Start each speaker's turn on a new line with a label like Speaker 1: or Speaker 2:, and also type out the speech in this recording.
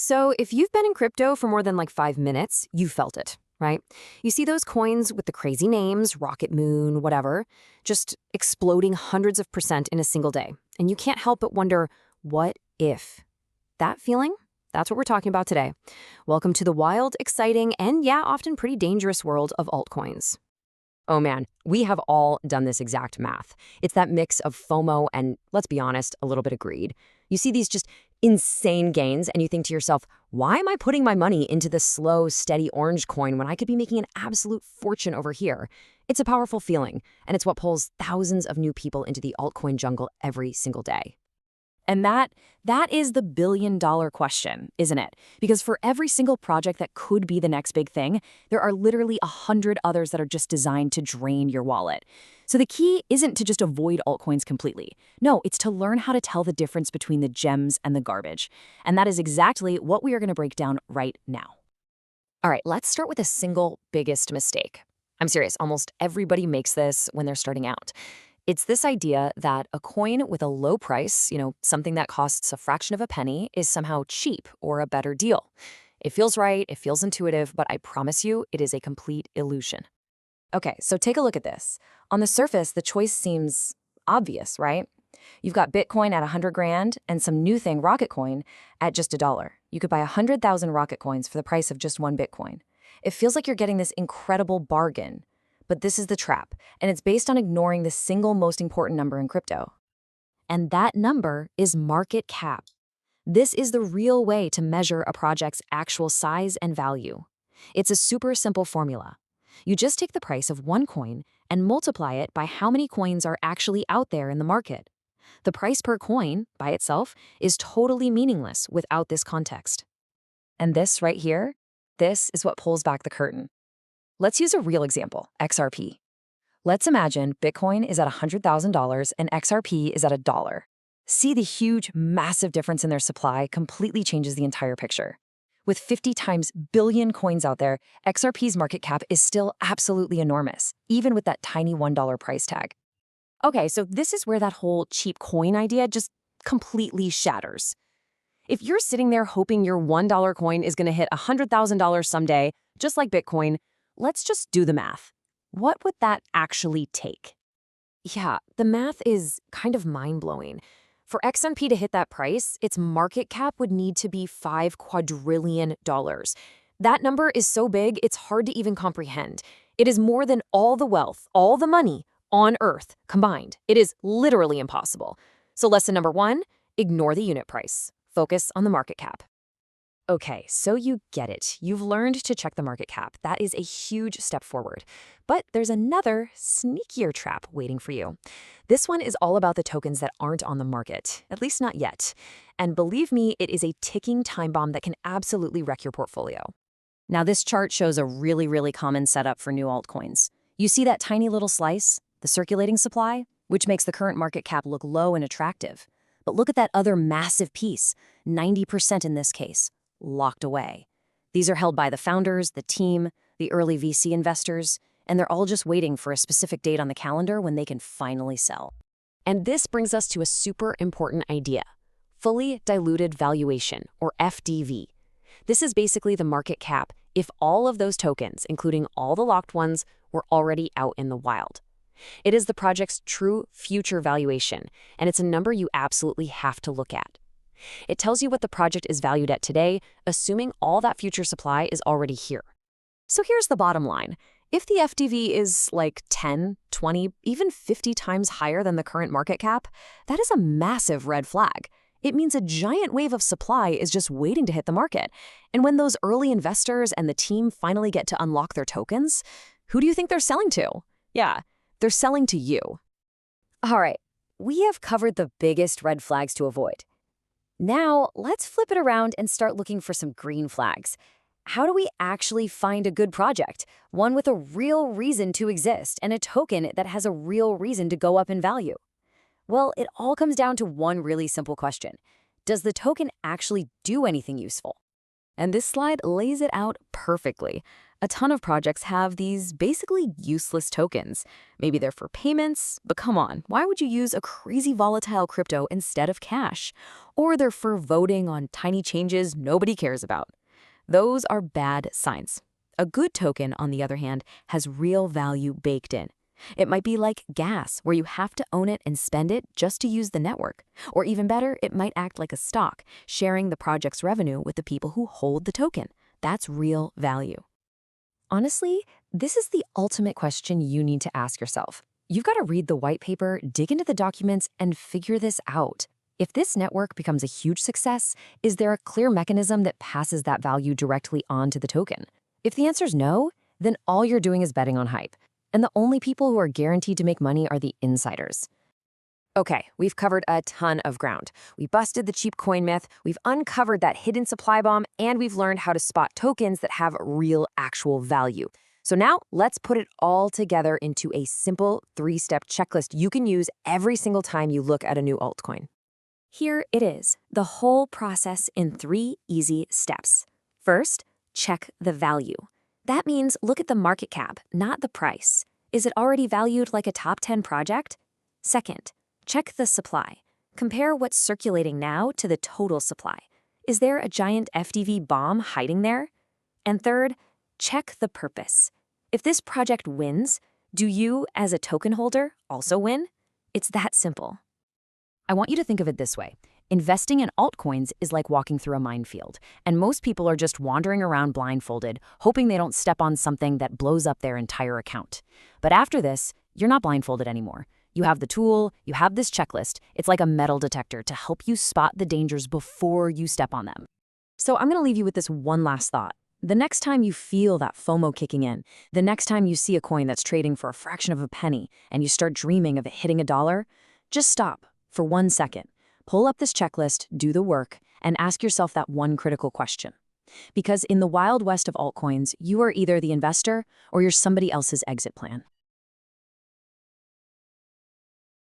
Speaker 1: So if you've been in crypto for more than like 5 minutes, you've felt it, right? You see those coins with the crazy names, RocketMoon, whatever, just exploding hundreds of percent in a single day. And you can't help but wonder, what if? That feeling? That's what we're talking about today. Welcome to the wild, exciting, and yeah, often pretty dangerous world of altcoins. Oh man, we have all done this exact math. It's that mix of FOMO and, let's be honest, a little bit of greed. You see these just insane gains and you think to yourself, why am I putting my money into this slow, steady orange coin when I could be making an absolute fortune over here? It's a powerful feeling, and it's what pulls thousands of new people into the altcoin jungle every single day. And that is the billion-dollar question, isn't it? Because for every single project that could be the next big thing, there are literally 100 others that are just designed to drain your wallet. So the key isn't to just avoid altcoins completely. No, it's to learn how to tell the difference between the gems and the garbage. And that is exactly what we are going to break down right now. All right, let's start with the single biggest mistake. I'm serious, almost everybody makes this when they're starting out. It's this idea that a coin with a low price, something that costs a fraction of a penny, is somehow cheap or a better deal. It feels right, it feels intuitive, but I promise you, it is a complete illusion. Okay, so take a look at this. On the surface, the choice seems obvious, right? You've got Bitcoin at 100 grand and some new thing, RocketCoin, at just $1. You could buy 100,000 Rocket coins for the price of just one Bitcoin. It feels like you're getting this incredible bargain. But this is the trap, and it's based on ignoring the single most important number in crypto. And that number is market cap. This is the real way to measure a project's actual size and value. It's a super simple formula. You just take the price of one coin and multiply it by how many coins are actually out there in the market. The price per coin, by itself, is totally meaningless without this context. And this right here, this is what pulls back the curtain. Let's use a real example, XRP. Let's imagine Bitcoin is at $100,000 and XRP is at $1. See, the huge, massive difference in their supply completely changes the entire picture. With 50 times billion coins out there, XRP's market cap is still absolutely enormous, even with that tiny $1 price tag. Okay, so this is where that whole cheap coin idea just completely shatters. If you're sitting there hoping your $1 coin is going to hit $100,000 someday, just like Bitcoin, let's just do the math. What would that actually take? Yeah, the math is kind of mind-blowing. For XNP to hit that price, its market cap would need to be $5 quadrillion. That number is so big, it's hard to even comprehend. It is more than all the wealth, all the money on Earth combined. It is literally impossible. So lesson number one, ignore the unit price. Focus on the market cap. Okay, so you get it. You've learned to check the market cap. That is a huge step forward. But there's another, sneakier trap waiting for you. This one is all about the tokens that aren't on the market, at least not yet. And believe me, it is a ticking time bomb that can absolutely wreck your portfolio. Now, this chart shows a really common setup for new altcoins. You see that tiny little slice, the circulating supply, which makes the current market cap look low and attractive. But look at that other massive piece, 90% in this case. Locked away. These are held by the founders, the team, the early VC investors, and they're all just waiting for a specific date on the calendar when they can finally sell. And this brings us to a super important idea, fully diluted valuation, or FDV. This is basically the market cap if all of those tokens, including all the locked ones, were already out in the wild. It is the project's true future valuation, and it's a number you absolutely have to look at. It tells you what the project is valued at today, assuming all that future supply is already here. So here's the bottom line. If the FDV is like 10, 20, even 50 times higher than the current market cap, that is a massive red flag. It means a giant wave of supply is just waiting to hit the market. And when those early investors and the team finally get to unlock their tokens, who do you think they're selling to? Yeah, they're selling to you. All right, we have covered the biggest red flags to avoid. Now, let's flip it around and start looking for some green flags. How do we actually find a good project? One with a real reason to exist and a token that has a real reason to go up in value? Well, it all comes down to one really simple question. Does the token actually do anything useful? And this slide lays it out perfectly. A ton of projects have these basically useless tokens. Maybe they're for payments, but come on, why would you use a crazy volatile crypto instead of cash? Or they're for voting on tiny changes nobody cares about. Those are bad signs. A good token, on the other hand, has real value baked in. It might be like gas, where you have to own it and spend it just to use the network. Or even better, it might act like a stock, sharing the project's revenue with the people who hold the token. That's real value. Honestly, this is the ultimate question you need to ask yourself. You've got to read the white paper, dig into the documents, and figure this out. If this network becomes a huge success, is there a clear mechanism that passes that value directly onto the token? If the answer is no, then all you're doing is betting on hype. And the only people who are guaranteed to make money are the insiders. Okay, we've covered a ton of ground. We busted the cheap coin myth, we've uncovered that hidden supply bomb, and we've learned how to spot tokens that have real, actual value. So now, let's put it all together into a simple 3-step checklist you can use every single time you look at a new altcoin. Here it is, the whole process in 3 easy steps. First, check the value. That means look at the market cap, not the price. Is it already valued like a top 10 project? Second, check the supply. Compare what's circulating now to the total supply. Is there a giant FDV bomb hiding there? And third, check the purpose. If this project wins, do you, as a token holder, also win? It's that simple. I want you to think of it this way. Investing in altcoins is like walking through a minefield, and most people are just wandering around blindfolded, hoping they don't step on something that blows up their entire account. But after this, you're not blindfolded anymore. You have the tool, you have this checklist. It's like a metal detector to help you spot the dangers before you step on them. So I'm going to leave you with this one last thought. The next time you feel that FOMO kicking in, the next time you see a coin that's trading for a fraction of a penny and you start dreaming of it hitting $1, just stop for 1 second. Pull up this checklist, do the work, and ask yourself that one critical question. Because in the wild west of altcoins, you are either the investor or you're somebody else's exit plan.